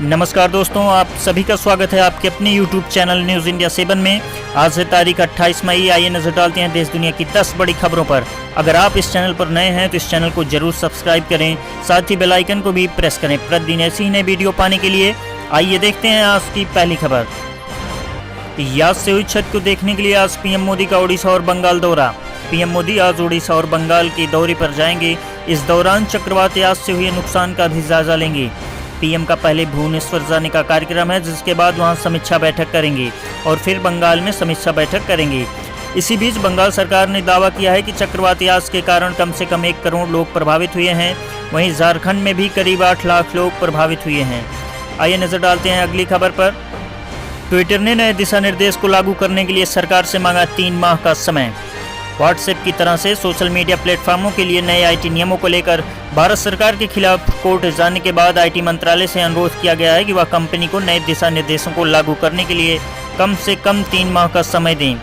नमस्कार दोस्तों, आप सभी का स्वागत है आपके अपने YouTube चैनल न्यूज़ इंडिया 7 में। आज है तारीख 28 मई। आइए नजर डालते हैं देश दुनिया की 10 बड़ी खबरों पर। अगर आप इस चैनल पर नए हैं तो इस चैनल को जरूर सब्सक्राइब करें, साथ ही बेल आइकन को भी प्रेस करें प्रतिदिन ऐसी ही नई वीडियो पाने के लिए। आइए देखते हैं आज की पहली खबर। याद से हुई छत को देखने के लिए आज पीएम मोदी का ओडिशा और बंगाल दौरा। पीएम मोदी आज ओडिशा और बंगाल के दौरे पर जाएंगे। इस दौरान चक्रवात याद से हुए नुकसान का भी जायजा लेंगे। पीएम का पहले भुवनेश्वर जाने का कार्यक्रम है, जिसके बाद वहां समीक्षा बैठक करेंगे और फिर बंगाल में समीक्षा बैठक करेंगे। इसी बीच बंगाल सरकार ने दावा किया है कि चक्रवात यास के कारण कम से कम 1 करोड़ लोग प्रभावित हुए हैं। वहीं झारखंड में भी करीब 8 लाख लोग प्रभावित हुए हैं। आइए नजर डालते हैं अगली खबर पर। ट्विटर ने नए दिशा निर्देश को लागू करने के लिए सरकार से मांगा 3 माह का समय। व्हाट्सएप की तरह से सोशल मीडिया प्लेटफॉर्मों के लिए नए आईटी नियमों को लेकर भारत सरकार के खिलाफ कोर्ट जाने के बाद आईटी मंत्रालय से अनुरोध किया गया है कि वह कंपनी को नए दिशा निर्देशों को लागू करने के लिए कम से कम 3 माह का समय दें।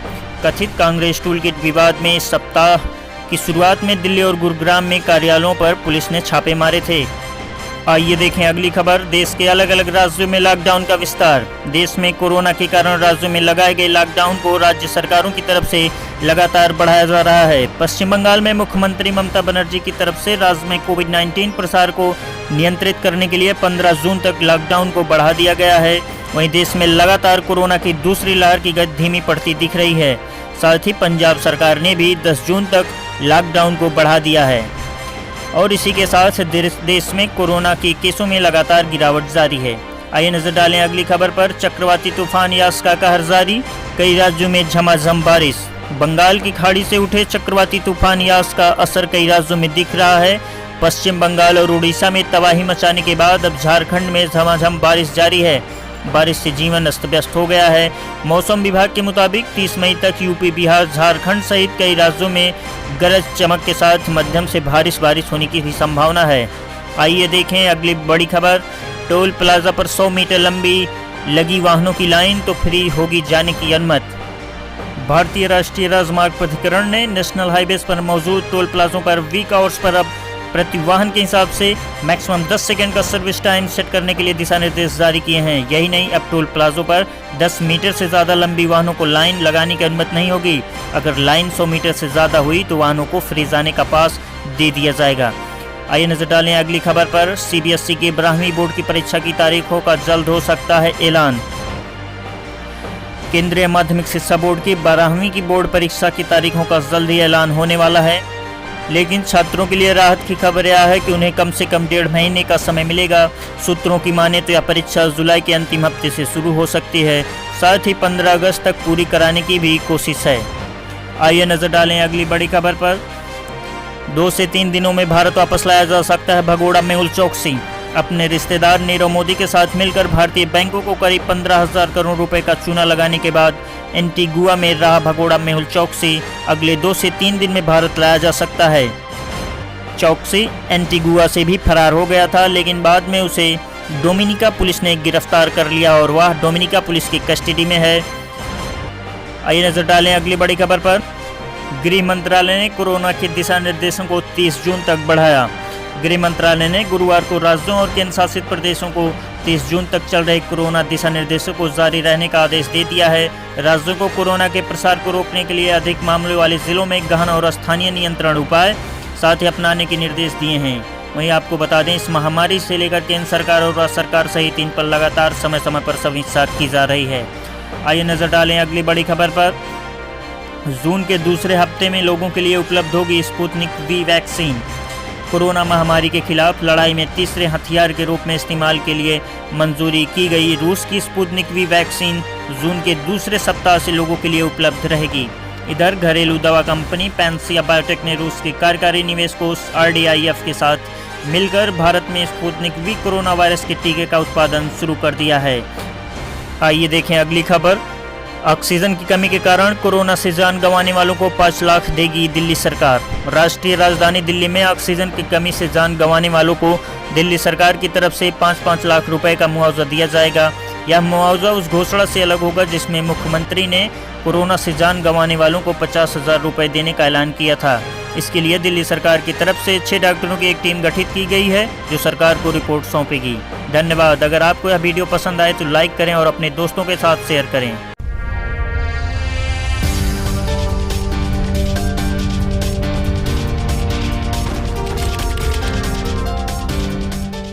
कथित कांग्रेस टूलकिट विवाद में इस सप्ताह की शुरुआत में दिल्ली और गुरुग्राम में कार्यालयों पर पुलिस ने छापे मारे थे। आइए देखें अगली खबर। देश के अलग अलग राज्यों में लॉकडाउन का विस्तार। देश में कोरोना के कारण राज्यों में लगाए गए लॉकडाउन को राज्य सरकारों की तरफ से लगातार बढ़ाया जा रहा है। पश्चिम बंगाल में मुख्यमंत्री ममता बनर्जी की तरफ से राज्य में कोविड-19 प्रसार को नियंत्रित करने के लिए 15 जून तक लॉकडाउन को बढ़ा दिया गया है। वहीं देश में लगातार कोरोना की दूसरी लहर की गति धीमी पड़ती दिख रही है। साथ ही पंजाब सरकार ने भी 10 जून तक लॉकडाउन को बढ़ा दिया है और इसी के साथ देश में कोरोना के केसों में लगातार गिरावट जारी है। आइए नजर डालें अगली खबर पर। चक्रवाती तूफान यास का कहर जारी, कई राज्यों में झमाझम बारिश। बंगाल की खाड़ी से उठे चक्रवाती तूफान यास का असर कई राज्यों में दिख रहा है। पश्चिम बंगाल और उड़ीसा में तबाही मचाने के बाद अब झारखंड में झमाझम बारिश जारी है। बारिश से जीवन अस्त व्यस्त हो गया है। मौसम विभाग के मुताबिक 30 मई तक यूपी, बिहार, झारखंड सहित कई राज्यों में गरज चमक के साथ मध्यम से बारिश होने की भी संभावना है। आइए देखें अगली बड़ी खबर। टोल प्लाजा पर 100 मीटर लंबी लगी वाहनों की लाइन तो फ्री होगी जाने की अनुमति। भारतीय राष्ट्रीय राजमार्ग प्राधिकरण ने नेशनल हाईवेज पर मौजूद टोल प्लाजों पर वीक आवर्स पर अब प्रति वाहन के हिसाब से मैक्सिमम 10 सेकंड का सर्विस टाइम सेट करने के लिए दिशा निर्देश जारी किए हैं। यही नहीं, अब टोल प्लाजों पर 10 मीटर से ज़्यादा लंबी वाहनों को लाइन लगाने की अनुमति नहीं होगी। अगर लाइन 100 मीटर से ज़्यादा हुई तो वाहनों को फ्री जाने का पास दे दिया जाएगा। आइए नजर डालें अगली खबर पर। सीबीएसई के 12वीं बोर्ड की परीक्षा की तारीखों का जल्द हो सकता है ऐलान। केंद्रीय माध्यमिक शिक्षा बोर्ड की 12वीं की बोर्ड परीक्षा की तारीखों का जल्द ही ऐलान होने वाला है, लेकिन छात्रों के लिए राहत की खबर यह है कि उन्हें कम से कम 1.5 महीने का समय मिलेगा। सूत्रों की माने तो यह परीक्षा जुलाई के अंतिम हफ्ते से शुरू हो सकती है। साथ ही 15 अगस्त तक पूरी कराने की भी कोशिश है। आइए नजर डालें अगली बड़ी खबर पर। 2 से 3 दिनों में भारत वापस लाया जा सकता है भगोड़ा मेहुल चोकसी। अपने रिश्तेदार नीरव मोदी के साथ मिलकर भारतीय बैंकों को करीब 15,000 करोड़ रुपए का चूना लगाने के बाद एंटीगुआ में रहा भगोड़ा मेहुल चोकसी अगले 2 से 3 दिन में भारत लाया जा सकता है। चोकसी एंटीगुआ से भी फरार हो गया था, लेकिन बाद में उसे डोमिनिका पुलिस ने गिरफ्तार कर लिया और वह डोमिनिका पुलिस की कस्टडी में है। आइए नजर डालें अगली बड़ी खबर पर। गृह मंत्रालय ने कोरोना के दिशा निर्देशों को 30 जून तक बढ़ाया। गृह मंत्रालय ने गुरुवार को राज्यों और केंद्र शासित प्रदेशों को 30 जून तक चल रहे कोरोना दिशा निर्देशों को जारी रहने का आदेश दे दिया है। राज्यों को कोरोना के प्रसार को रोकने के लिए अधिक मामलों वाले जिलों में गहन और स्थानीय नियंत्रण उपाय साथ ही अपनाने के निर्देश दिए हैं। वहीं आपको बता दें, इस महामारी से लेकर केंद्र सरकार और राज्य सरकार सहित इन पर लगातार समय समय पर समीक्षा की जा रही है। आइए नजर डालें अगली बड़ी खबर पर। जून के दूसरे हफ्ते में लोगों के लिए उपलब्ध होगी स्पुतनिक वी वैक्सीन। कोरोना महामारी के खिलाफ लड़ाई में तीसरे हथियार के रूप में इस्तेमाल के लिए मंजूरी की गई रूस की स्पुतनिक वी वैक्सीन जून के दूसरे सप्ताह से लोगों के लिए उपलब्ध रहेगी। इधर घरेलू दवा कंपनी पैंसिया बायोटेक ने रूस के कार्यकारी निवेश कोष RDIF के साथ मिलकर भारत में स्पुतनिक वी कोरोना वायरस के टीके का उत्पादन शुरू कर दिया है। आइए देखें अगली खबर। ऑक्सीजन की कमी के कारण कोरोना से जान गंवाने वालों को 5 लाख देगी दिल्ली सरकार। राष्ट्रीय राजधानी दिल्ली में ऑक्सीजन की कमी से जान गंवाने वालों को दिल्ली सरकार की तरफ से 5-5 लाख रुपए का मुआवजा दिया जाएगा। यह मुआवजा उस घोषणा से अलग होगा जिसमें मुख्यमंत्री ने कोरोना से जान गंवाने वालों को 50,000 रुपए देने का ऐलान किया था। इसके लिए दिल्ली सरकार की तरफ से 6 डॉक्टरों की एक टीम गठित की गई है जो सरकार को रिपोर्ट सौंपेगी। धन्यवाद। अगर आपको यह वीडियो पसंद आए तो लाइक करें और अपने दोस्तों के साथ शेयर करें।